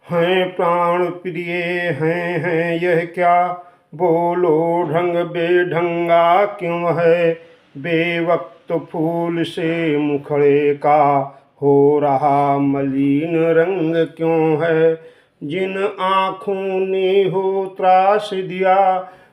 हैं प्राण प्रिय हैं यह क्या, बोलो ढंग बेढंगा क्यों है। बेवक्त फूल से मुखड़े का हो रहा मलिन रंग क्यों है। जिन आँखों ने हो त्रास दिया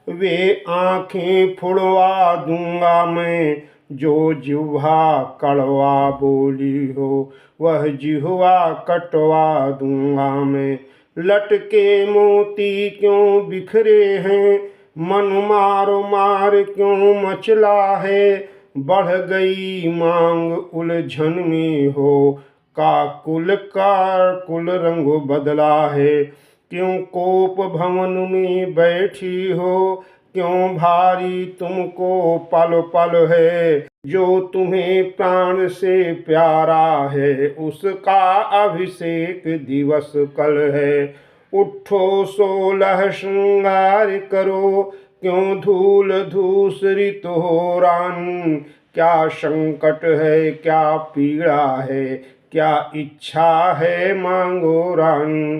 वे आँखें फुड़वा दूंगा मैं। जो जिह्वा कड़वा बोली हो वह जिह्वा कटवा दूंगा मैं। लटके मोती क्यों बिखरे हैं, मन मार मार क्यों मचला है। बढ़ गई मांग उलझन में हो, काकुल का कुल रंग बदला है। क्यों कोप भवन में बैठी हो, क्यों भारी तुमको पल पल है। जो तुम्हें प्राण से प्यारा है उसका अभिषेक दिवस कल है। उठो 16 श्रृंगार करो, क्यों धूल धूसरित हो रानी। क्या संकट है क्या पीड़ा है, क्या इच्छा है मांगो रानी।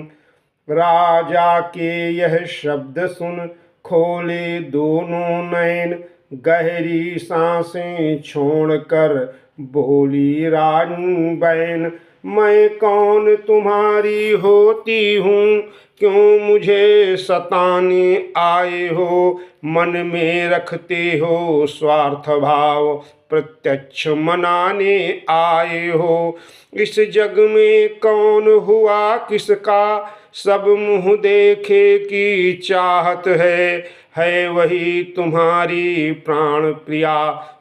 राजा के यह शब्द सुन खोले दोनों नयन, गहरी सांसें छोड़कर बोली रानी बैन। मैं कौन तुम्हारी होती हूँ, क्यों मुझे सताने आए हो। मन में रखते हो स्वार्थ भाव, प्रत्यक्ष मनाने आए हो। इस जग में कौन हुआ किसका, सब मुँह देखे की चाहत है वही तुम्हारी प्राण प्रिया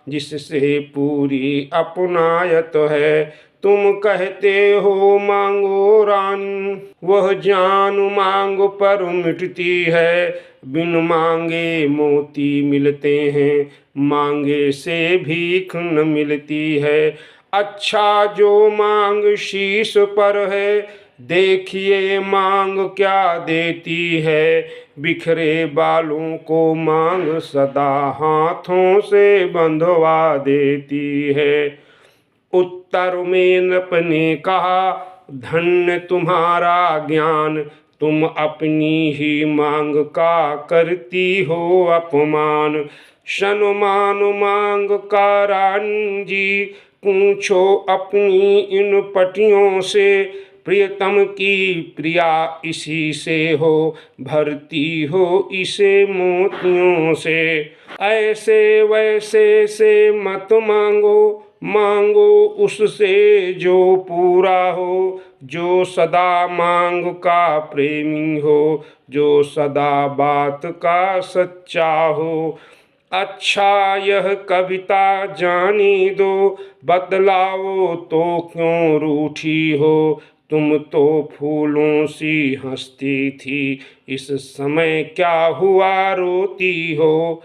जिससे पूरी अपनायत है। तुम कहते हो मांगो रानी, वह जान मांग पर मिटती है। बिन मांगे मोती मिलते हैं, मांगे से भीख न मिलती है। अच्छा जो मांग शीश पर है, देखिए मांग क्या देती है। बिखरे बालों को मांग सदा हाथों से बंधवा देती है। उत्तर में नृप ने कहा, धन्य तुम्हारा ज्ञान, तुम अपनी ही मांग का करती हो अपमान। सन्मान मांग का रानी जी, पूछो अपनी इन पटियों से। प्रियतम की प्रिया इसी से हो, भरती हो इसे मोतियों से। ऐसे वैसे से मत मांगो, मांगो उससे जो पूरा हो। जो सदा मांग का प्रेमी हो, जो सदा बात का सच्चा हो। अच्छा यह कविता जानी दो, बतलाओ तो क्यों रूठी हो। तुम तो फूलों सी हंसती थी, इस समय क्या हुआ रोती हो।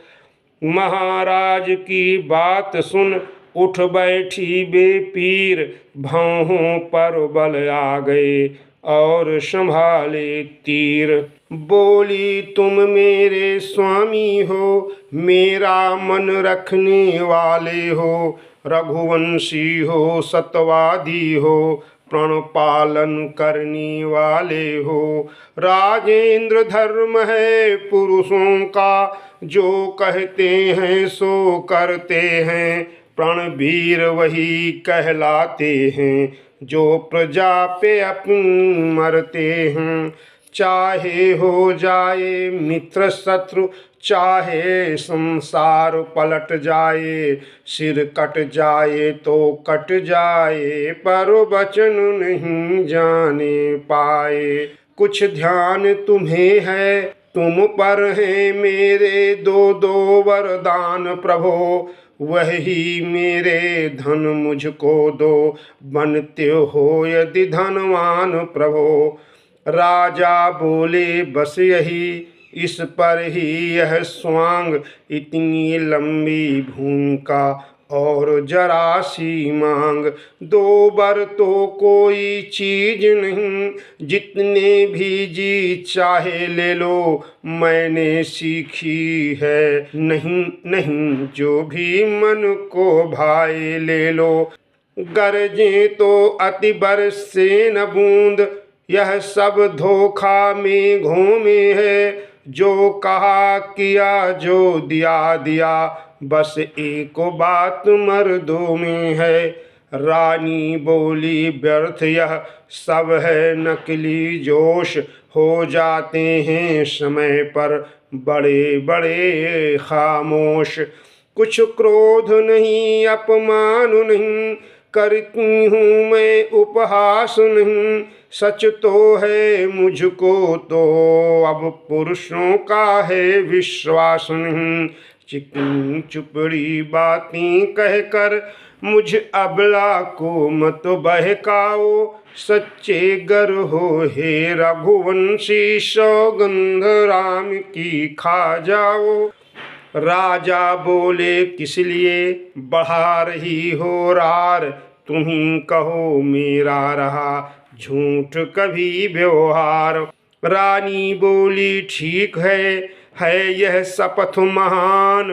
महाराज की बात सुन उठ बैठी बेपीर, भौहों पर बल आ गए और संभाले तीर। बोली तुम मेरे स्वामी हो, मेरा मन रखने वाले हो। रघुवंशी हो सतवादी हो, प्रण पालन करने वाले हो। राजेंद्र धर्म है पुरुषों का, जो कहते हैं सो करते हैं। प्रणवीर वही कहलाते हैं, जो प्रजा पे अपनी मरते हैं। चाहे हो जाए मित्र शत्रु, चाहे संसार पलट जाए। सिर कट जाए तो कट जाए, पर वचन नहीं जाने पाए। कुछ ध्यान तुम्हें है, तुम पर है मेरे दो दो वरदान प्रभो। वही मेरे धन मुझको दो, बनते हो यदि धनवान प्रभो। राजा बोले बस यही, इस पर ही यह स्वांग। इतनी लंबी भूमिका और जरा सी मांग। दो बर तो कोई चीज नहीं, जितने भी जी चाहे ले लो। मैंने सीखी है नहीं नहीं, जो भी मन को भाए ले लो। गरजे तो अति बरसे न बूंद, यह सब धोखा मेघों में है, जो कहा किया, जो दिया दिया, बस एक बात मर्दों में है। रानी बोली व्यर्थ यह सब है नकली जोश, हो जाते हैं समय पर बड़े बड़े खामोश। कुछ क्रोध नहीं, अपमान नहीं, करती हूँ मैं उपहास नहीं, सच तो है मुझको तो अब पुरुषों का है विश्वास नहीं। चिकनी चुपड़ी बातें कहकर मुझ अबला को मत बहकाओ, सच्चे गर हो हे रघुवंशी, सौगंध राम की खा जाओ। राजा बोले किस लिए बढ़ा रही हो रार, तुम्ही कहो मेरा रहा झूठ कभी व्यवहार। रानी बोली ठीक है यह शपथ महान,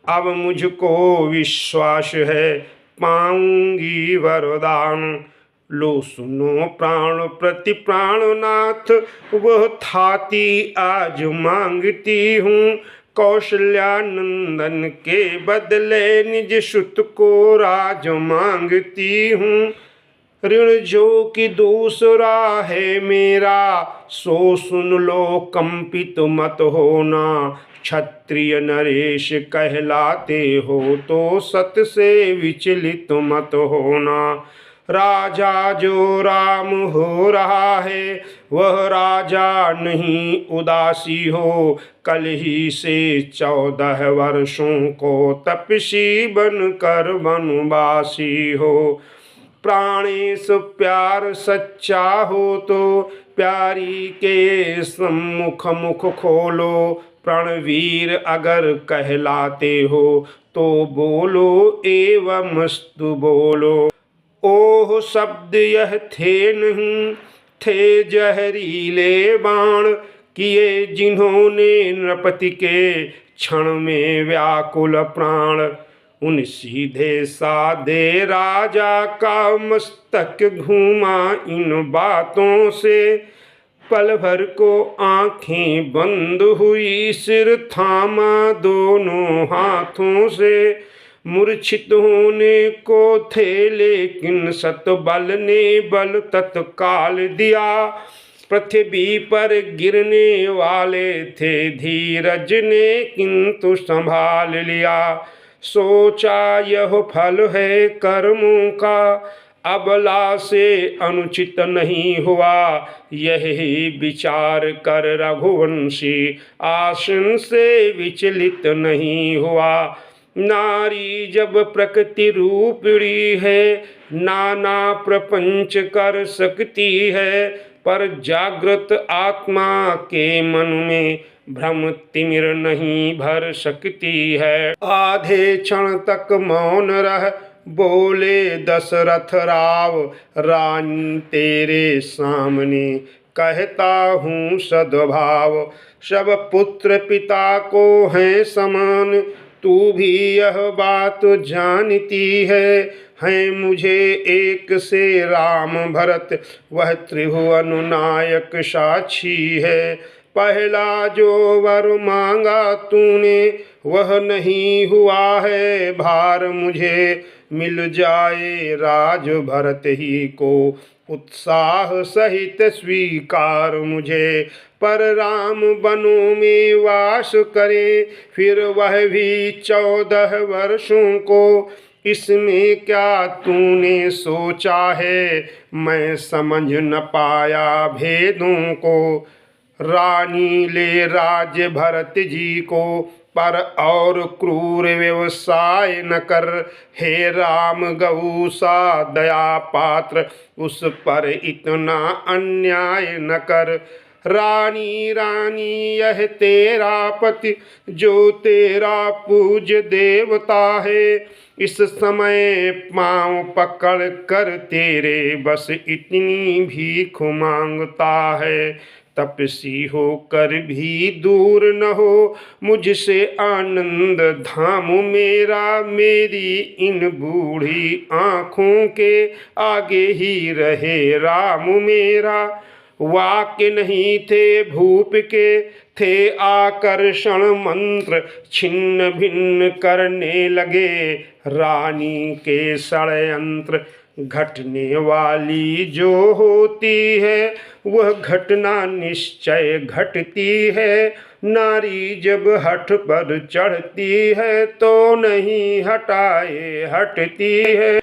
अब मुझको विश्वास है पाऊंगी वरदान। लो सुनो प्राण प्रति प्राणनाथ, वह थाती आज मांगती हूँ, कौशल्यानंदन के बदले निज सुत को राज मांगती हूँ। ऋण जो कि दूसरा है मेरा, सो सुन लो कंपित मत होना। क्षत्रिय नरेश कहलाते हो तो सत से विचलित मत होना। राजा जो राम हो रहा है, वह राजा नहीं उदासी हो, कल ही से 14 वर्षों को तपसी बनकर वनवासी हो। प्राणेश प्यार सच्चा हो तो प्यारी के सम्मुख मुख खोलो, प्रणवीर अगर कहलाते हो तो बोलो एवमस्तु बोलो। ओह शब्द यह थे नहीं, थे जहरीले बाण, किए जिन्होंने नृपति के क्षण में व्याकुल प्राण। उन सीधे साधे राजा का मस्तक घूमा इन बातों से, पल भर को आंखें बंद हुई, सिर थामा दोनों हाथों से। मूर्छित होने को थे लेकिन सतबल ने बल तत्काल दिया, पृथ्वी पर गिरने वाले थे धीरज ने किंतु संभाल लिया। सोचा यह फल है कर्मों का, अबला से अनुचित नहीं हुआ, यही विचार कर रघुवंशी आसन से विचलित नहीं हुआ। नारी जब प्रकृति रूपिणी है, नाना प्रपंच कर सकती है, पर जागृत आत्मा के मन में भ्रम तिमिर नहीं भर सकती है। आधे क्षण तक मौन रह बोले दशरथ राव, रानी तेरे सामने कहता हूँ सद्भाव। सब पुत्र पिता को हैं समान, तू भी यह बात जानती है मुझे एक से राम भरत, वह त्रिभुवन नायक साक्षी है। पहला जो वर मांगा तूने, वह नहीं हुआ है भार मुझे, मिल जाए राज भरत ही को, उत्साह सहित स्वीकार मुझे। पर राम वनों में वास करे, फिर वह भी 14 वर्षों को, इसमें क्या तूने सोचा है, मैं समझ न पाया भेदों को। रानी ले राज्य भरत जी को, पर और क्रूर व्यवसाय न कर, हे राम गौ सा दया पात्र, उस पर इतना अन्याय न कर। रानी रानी यह तेरा पति, जो तेरा पूज्य देवता है, इस समय पाँव पकड़ कर तेरे बस इतनी भीख मांगता है। तपसी होकर भी दूर न हो मुझसे आनंद धाम मेरा, मेरी इन बूढ़ी आँखों के आगे ही रहे राम मेरा। वाक्य नहीं थे भूप के, थे आकर्षण मंत्र छिन्न भिन्न करने लगे रानी के षड्यंत्र। घटने वाली जो होती है वह घटना निश्चय घटती है, नारी जब हठ पर चढ़ती है तो नहीं हटाए हटती है।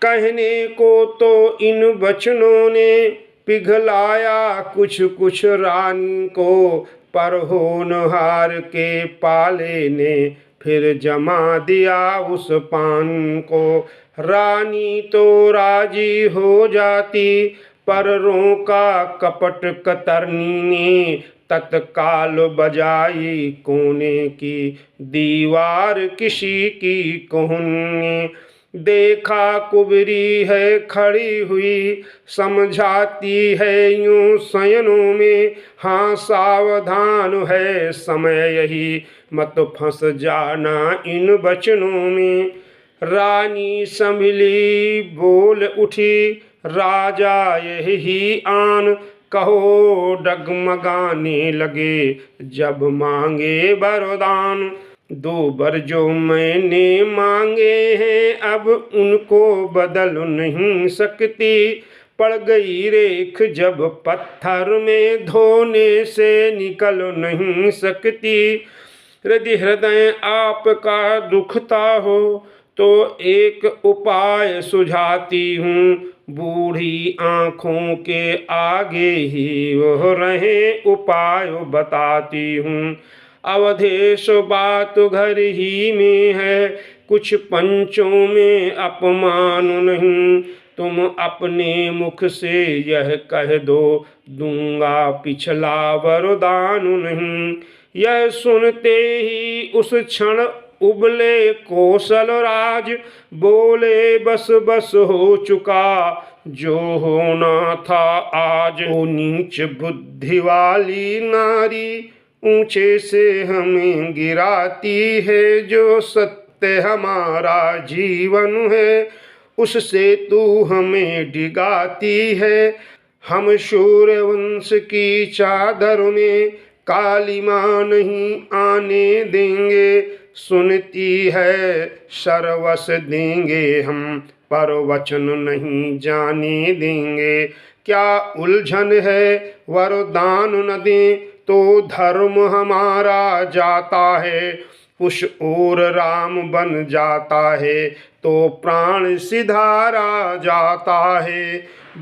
कहने को तो इन वचनों ने पिघलाया कुछ कुछ रानी को, पर होनहार के पाले ने फिर जमा दिया उस पान को। रानी तो राजी हो जाती, पर रोका कपट कतरनी ने, तत्काल बजाई कोने की दीवार किसी की कोहनी। देखा कुबरी है खड़ी हुई, समझाती है यूं शयनों में, हाँ सावधान है समय यही, मत फंस जाना इन वचनों में। रानी संभली बोल उठी, राजा यही आन, कहो डगमगाने लगे जब मांगे वरदान। दो बर जो मैंने मांगे हैं अब उनको बदल नहीं सकती, पड़ गई रेख जब पत्थर में धोने से निकल नहीं सकती। यदि हृदय आपका दुखता हो तो एक उपाय सुझाती हूँ, बूढ़ी आँखों के आगे ही वह रहे उपाय बताती हूँ। अवधेश बात घर ही में है, कुछ पंचों में अपमान नहीं, तुम अपने मुख से यह कह दो, दूंगा पिछला वरदान नहीं। यह सुनते ही उस क्षण उबले कौशल राज, बोले बस बस हो चुका जो होना था आज। ओ नीच बुद्धि वाली नारी ऊंचे से हमें गिराती है, जो सत्य हमारा जीवन है उससे तू हमें डिगाती है। हम सूर्यवंश की चादर में कालिमा नहीं आने देंगे, सुनती है सर्वस देंगे हम पर वचन नहीं जाने देंगे। क्या उलझन है वरदान न दें तो धर्म हमारा जाता है, उस ओर राम बन जाता है तो प्राण सिधारा जाता है।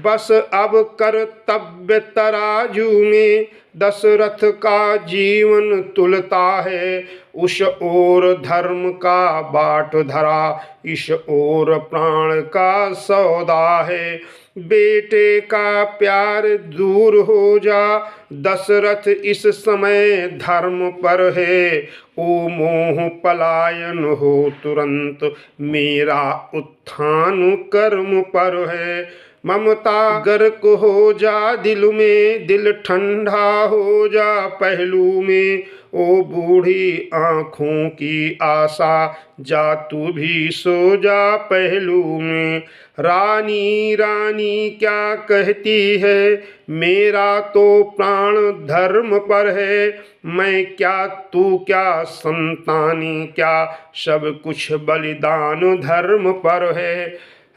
बस अब कर्तव्य तराजू में दशरथ का जीवन तुलता है, उस ओर धर्म का बाट धरा, इस ओर प्राण का सौदा है। बेटे का प्यार दूर हो जा, दशरथ इस समय धर्म पर है, ओ मोह पलायन हो तुरंत, मेरा उत्थान कर्म पर है। ममता गर्क हो जा दिल में, दिल ठंडा हो जा पहलू में, ओ बूढ़ी आँखों की आशा जा तू भी सो जा पहलू में। रानी रानी क्या कहती है, मेरा तो प्राण धर्म पर है, मैं क्या तू क्या संतानी क्या, सब कुछ बलिदान धर्म पर है।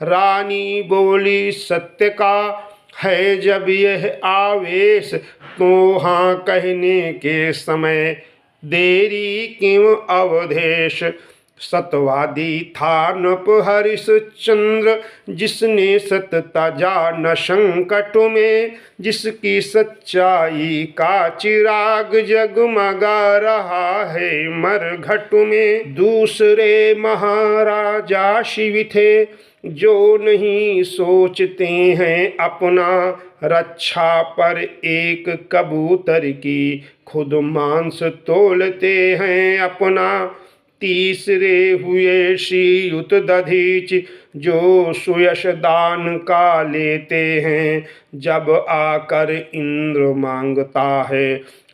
रानी बोली सत्य का है जब यह आवेश, तो हाँ कहने के समय देरी क्यों अवधेश। सतवादी था नृपहरिश्चंद्र, जिसने सतता जान संकट में, जिसकी सच्चाई का चिराग जगमगा रहा है मरघट में। दूसरे महाराजा शिव थे जो नहीं सोचते हैं अपना, रक्षा पर एक कबूतर की खुद मांस तोलते हैं अपना। तीसरे हुए श्रीयुत दधीच जो सुयश दान का लेते हैं, जब आकर इंद्र मांगता है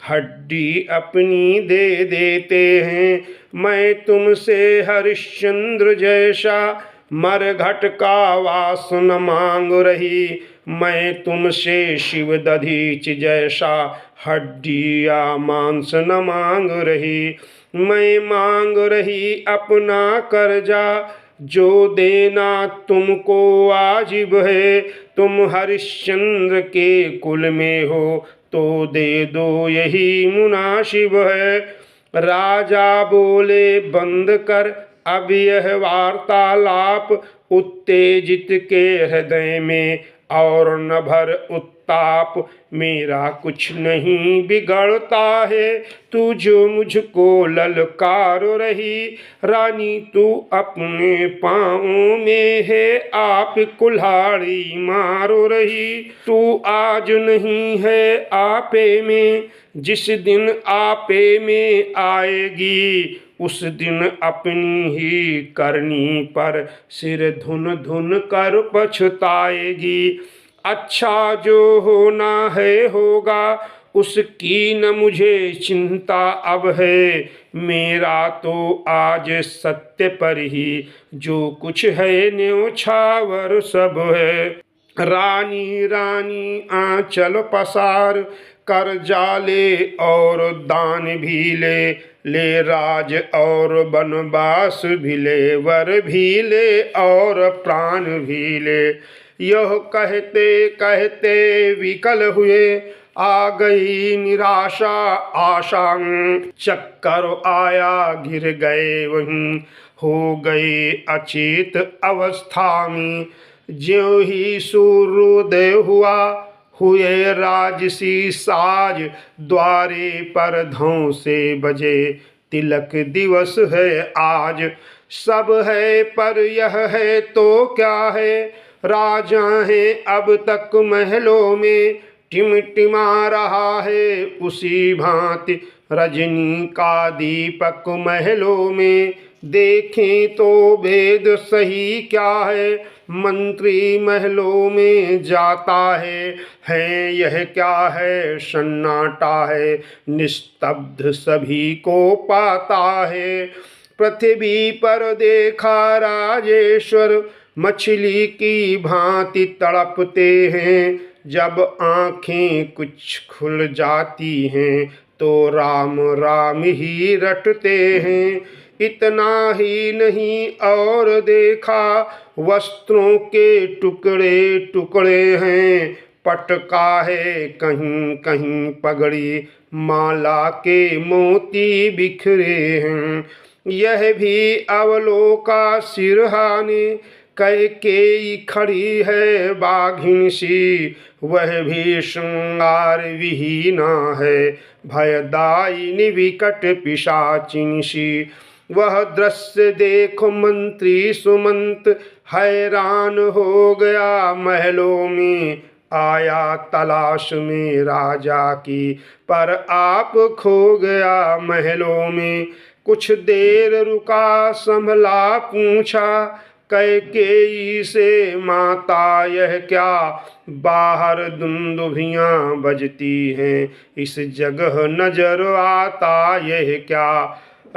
हड्डी अपनी दे देते हैं। मैं तुमसे हरिश्चंद्र जैसा मरघट का वास न मांग रही, मैं तुमसे शिव दधीच जैसा हड्डी या मांस न मांग रही। मैं मांग रही अपना कर्जा, जो देना तुमको वाजिब है। तुम हरिश्चंद्र के कुल में हो तो दे दो, यही मुनासिब है। राजा बोले, बंद कर अब यह वार्तालाप। उत्तेजित के हृदय में और न भर उत्ताप। मेरा कुछ नहीं बिगड़ता है, तू जो मुझको ललकार रही। रानी तू अपने पाँवों में है, आप कुल्हाड़ी मारो रही। तू आज नहीं है आपे में, जिस दिन आपे में आएगी, उस दिन अपनी ही करनी पर सिर धुन धुन कर पछताएगी। अच्छा जो होना है होगा, उसकी न मुझे चिंता अब है। मेरा तो आज सत्य पर ही जो कुछ है न्योछावर सब है। रानी रानी आंचल पसार कर जाले और दान भी ले। ले राज और बनवास भी ले, वर भी ले और प्राण भी ले। यह कहते कहते विकल हुए, आ गई निराशा आशा। चक्कर आया गिर गए वहीं, हो गए अचेत अवस्था में। ज्यों ही सूर्योदय हुआ, हुए राजसी साज। द्वारे पर धौंसे बजे, तिलक दिवस है आज। सब है पर यह है तो क्या है, राजा है अब तक महलों में। टिमटिमा रहा है उसी भांति रजनी का दीपक महलों में। देखें तो भेद सही क्या है, मंत्री महलों में जाता है यह क्या है सन्नाटा है। निस्तब्ध सभी को पाता है। पृथ्वी पर देखा राजेश्वर, मछली की भांति तड़पते हैं। जब आँखें कुछ खुल जाती हैं, तो राम राम ही रटते हैं। इतना ही नहीं और देखा, वस्त्रों के टुकड़े टुकड़े हैं। पटका है कहीं कहीं पगड़ी, माला के मोती बिखरे हैं। यह भी अवलोका सिरहाने, कैकेयी खड़ी है बाघिन सी। वह भी श्रृंगार विहीना है, भयदायिनी विकट पिशाचिनी सी। वह दृश्य देखो मंत्री सुमंत, हैरान हो गया महलों में। आया तलाश में राजा की, पर आप खो गया महलों में। कुछ देर रुका संभला पूछा, कैकेयी से माता यह क्या। बाहर दुंदुभियाँ बजती हैं, इस जगह नजर आता यह क्या।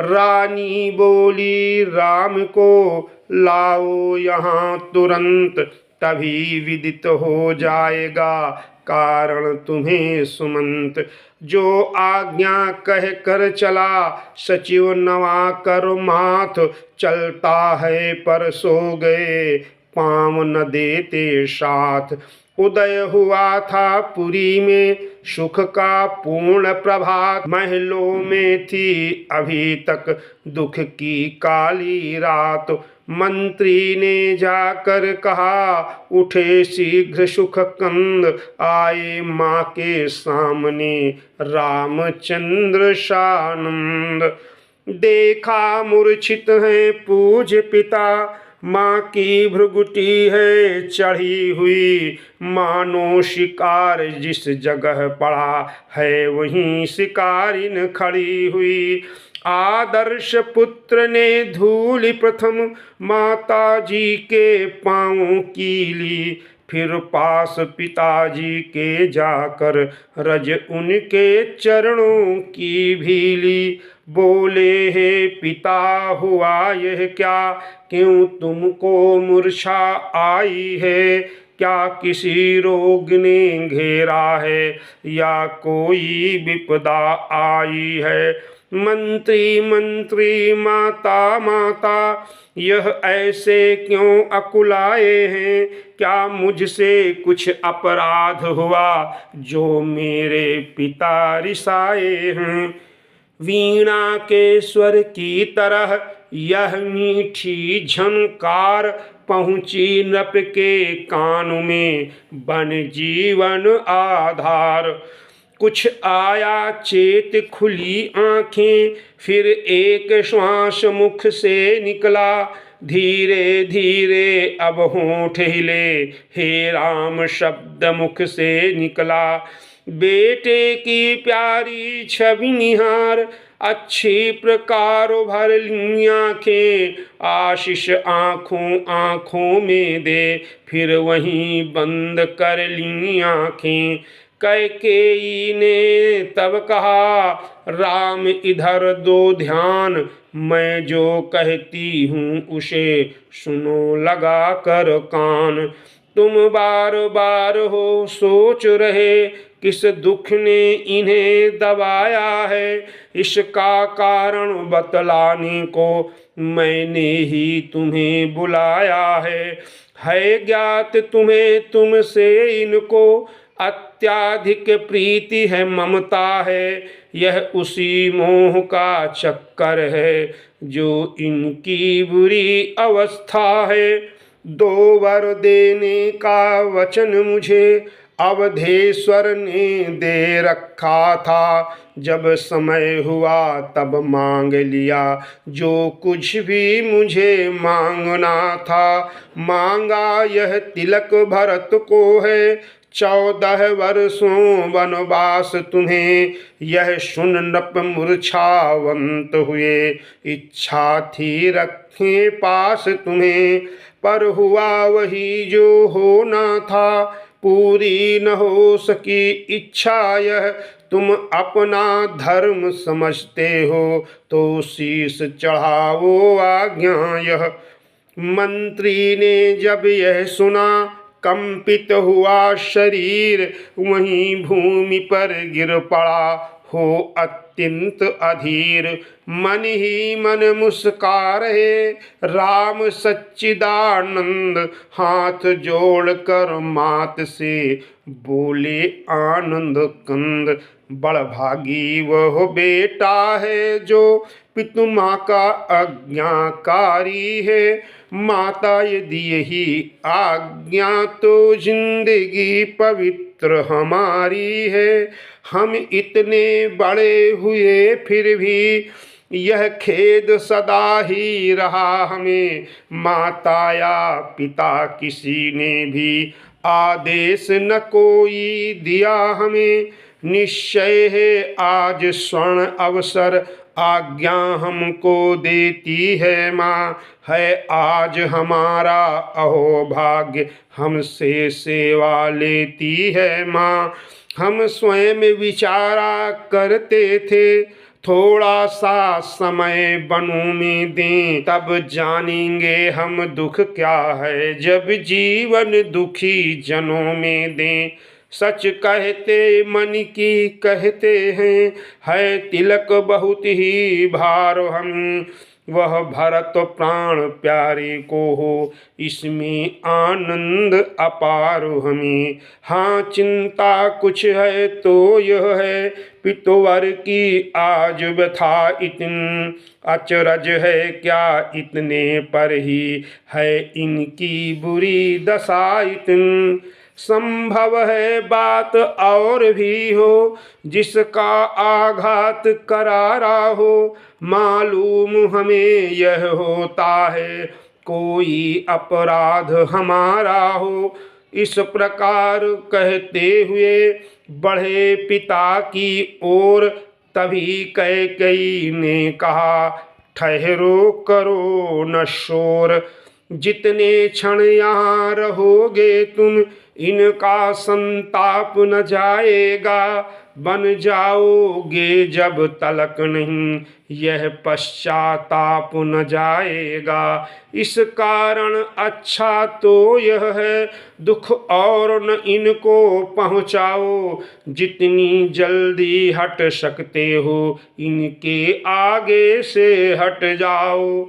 रानी बोली, राम को लाओ यहाँ तुरंत, तभी विदित हो जाएगा कारण तुम्हें सुमंत। जो आज्ञा कह कर चला सचिव नवा कर माथ। चलता है पर सो गए, पाँव न देते साथ। उदय हुआ था पुरी में सुख का पूर्ण प्रभात। महलों में थी अभी तक दुख की काली रात। मंत्री ने जाकर कहा, उठे शीघ्र सुख कंद। आए माँ के सामने रामचंद्र सानंद। देखा मूर्छित है पूज्य पिता, माँ की भ्रुगुटी है चढ़ी हुई। मानो शिकार जिस जगह पड़ा है, वहीं शिकारिन खड़ी हुई। आदर्श पुत्र ने धूलि प्रथम माता जी के पाँवों की ली। फिर पास पिताजी के जाकर रज उनके चरणों की भी ली। बोले, हे पिता हुआ यह क्या, क्यों तुमको मूर्छा आई है। क्या किसी रोग ने घेरा है या कोई विपदा आई है। मंत्री मंत्री माता माता यह ऐसे क्यों अकुलाए हैं। क्या मुझसे कुछ अपराध हुआ जो मेरे पिता रिसाए हैं। वीणा के स्वर की तरह यह मीठी झनकार पहुँची नृप के कान में बन जीवन आधार। कुछ आया चेत खुली आँखें फिर एक श्वास मुख से निकला। धीरे धीरे अब होंठ हिले हे राम शब्द मुख से निकला। बेटे की प्यारी छवि निहार अच्छी प्रकार भर ली आँखें। आशीष आँखों आँखों में दे फिर वहीं बंद कर ली आँखें। कैकेयी ने तब कहा राम इधर दो ध्यान। मैं जो कहती हूँ उसे सुनो लगा कर कान। तुम बार बार हो सोच रहे किस दुख ने इन्हें दबाया है। इसका कारण बतलाने को मैंने ही तुम्हें बुलाया है ज्ञात तुम्हें तुमसे इनको अत्याधिक प्रीति है ममता है। यह उसी मोह का चक्कर है जो इनकी बुरी अवस्था है। 2 वर देने का वचन मुझे अवधेश्वर ने दे रखा था। जब समय हुआ तब मांग लिया जो कुछ भी मुझे मांगना था। मांगा यह तिलक भरत को है 14 वर्षों वनवास तुम्हें। यह सुन नृप मूर्छावंत हुए इच्छा थी रखें पास तुम्हें। पर हुआ वही जो होना था पूरी न हो सकी इच्छा यह। तुम अपना धर्म समझते हो तो शीश चढ़ाओ आज्ञा यह। मंत्री ने जब यह सुना कंपित हुआ शरीर वहीं भूमि पर गिर पड़ा हो अत्यंत अधीर। मन ही मन मुस्का रहे राम सच्चिदानंद। हाथ जोड़कर मात से बोले आनंद कंद। बड़भागी वह बेटा है जो पितु माँ का आज्ञाकारी है। माता यदि यही आज्ञा तो जिंदगी पवित्र हमारी है। हम इतने बड़े हुए फिर भी यह खेद सदा ही रहा हमें। माता या पिता किसी ने भी आदेश न कोई दिया हमें। निश्चय है आज स्वर्ण अवसर आज्ञा हमको देती है माँ। है आज हमारा अहोभाग्य हमसे सेवा लेती है माँ। हम स्वयं विचारा करते थे थोड़ा सा समय बनों में दें तब जानेंगे हम दुख क्या है जब जीवन दुखी जनों में दें। सच कहते मन की कहते हैं है तिलक बहुत ही भार हम। वह भरत प्राण प्यारे को हो इसमें आनंद अपार हमें। हाँ चिंता कुछ है तो यह है पितुवर की आज व्यथा इतनी। अचरज है क्या इतने पर ही है इनकी बुरी दशा इतनी। संभव है बात और भी हो जिसका आघात करारा हो। मालूम हमें यह होता है कोई अपराध हमारा हो। इस प्रकार कहते हुए बढ़े पिता की ओर। तभी कैकेयी ने कहा ठहरो करो न शोर। जितने क्षण यहाँ रहोगे तुम इनका संताप न जाएगा। बन जाओगे जब तलक नहीं यह पश्चाताप न जाएगा। इस कारण अच्छा तो यह है दुख और न इनको पहुँचाओ। जितनी जल्दी हट सकते हो इनके आगे से हट जाओ।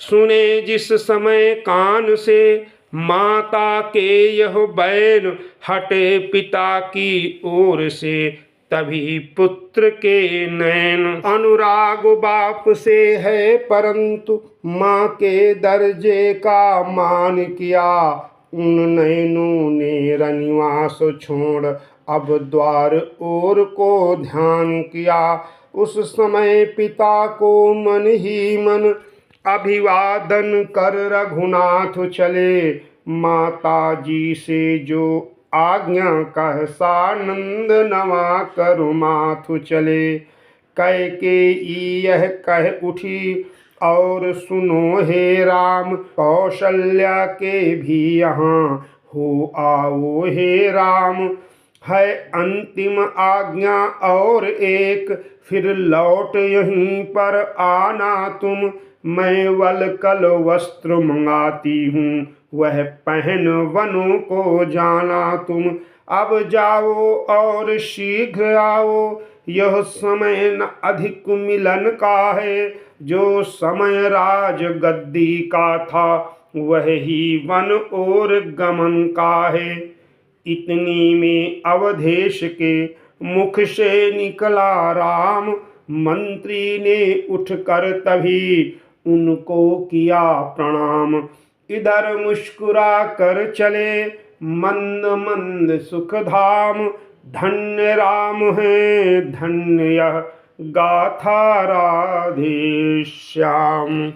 सुने जिस समय कान से माता के यह बैन हटे पिता की ओर से तभी पुत्र के नैन। अनुराग बाप से है परंतु माँ के दर्जे का मान किया। उन नैनों ने रनिवास छोड़ अब द्वार ओर को ध्यान किया। उस समय पिता को मन ही मन अभिवादन कर रघुनाथ चले। माता जी से जो आज्ञा कह सानंद नवा करु माथु चले। कैकेयी यह कह उठी और सुनो हे राम कौशल्या के भी यहाँ हो आओ हे राम। है अंतिम आज्ञा और एक फिर लौट यहीं पर आना तुम। मैं वलकल वस्त्र मंगाती हूँ वह पहन वनों को जाना तुम। अब जाओ और शीघ्र आओ यह समय न अधिक मिलन का है। जो समय राज गद्दी का था वह ही वन और गमन का है। इतनी में अवधेश के मुख से निकला राम। मंत्री ने उठकर तभी उनको किया प्रणाम। इधर मुस्कुरा कर चले मंद मंद सुख धाम। धन्य राम है धन्य यह गाथा राधे श्याम।